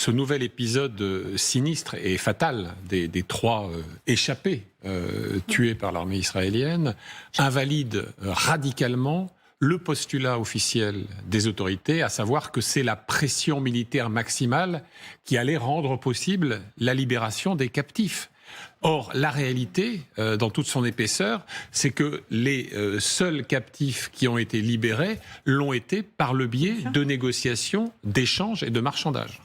Ce nouvel épisode sinistre et fatal des trois échappés tués par l'armée israélienne invalide radicalement le postulat officiel des autorités, à savoir que c'est la pression militaire maximale qui allait rendre possible la libération des captifs. Or, la réalité, dans toute son épaisseur, c'est que les seuls captifs qui ont été libérés l'ont été par le biais de négociations, d'échanges et de marchandages.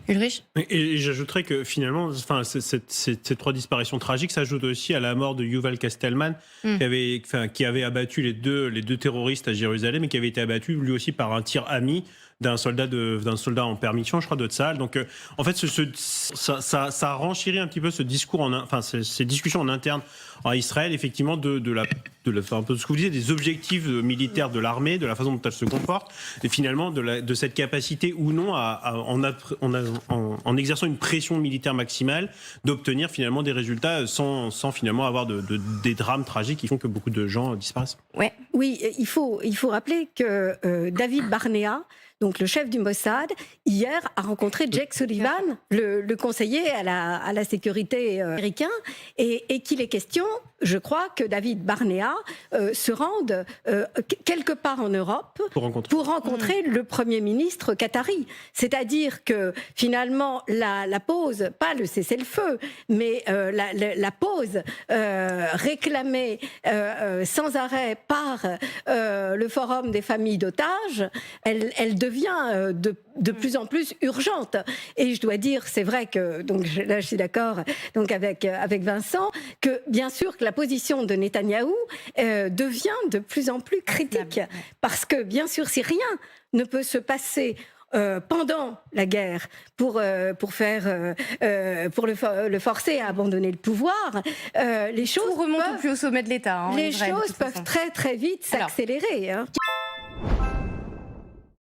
Ulrich ? Et j'ajouterais que finalement, ces trois disparitions tragiques s'ajoutent aussi à la mort de Yuval Kestelman, qui avait abattu les deux terroristes à Jérusalem et qui avait été abattu lui aussi par un tir ami d'un soldat en permission, je crois, de Tsahal. Donc, en fait, ça renchérit un petit peu ce discours, ces discussions en interne en Israël, effectivement, un peu ce que vous disiez, des objectifs militaires de l'armée, de la façon dont elle se comporte, et finalement de cette capacité ou non en exerçant une pression militaire maximale, d'obtenir finalement des résultats sans finalement avoir des drames tragiques qui font que beaucoup de gens disparaissent. Ouais. Oui, il faut rappeler que David Barnea, donc le chef du Mossad, hier a rencontré Jake Sullivan, le conseiller à la sécurité américain, et qu'il est question, je crois, que David Barnea se rende quelque part en Europe pour rencontrer le Premier ministre qatari. C'est-à-dire que finalement, la pause, pas le cessez-le-feu, mais la pause réclamée sans arrêt par le Forum des familles d'otages, elle devient de plus en plus urgente. Et je dois dire, c'est vrai que, donc là je suis d'accord donc avec Vincent, que bien sûr que la position de Netanyahou devient de plus en plus critique. Parce que bien sûr, si rien ne peut se passer pendant la guerre pour le forcer à abandonner le pouvoir, les choses Tout remonte au plus haut sommet de l'État. Les choses peuvent très très vite s'accélérer.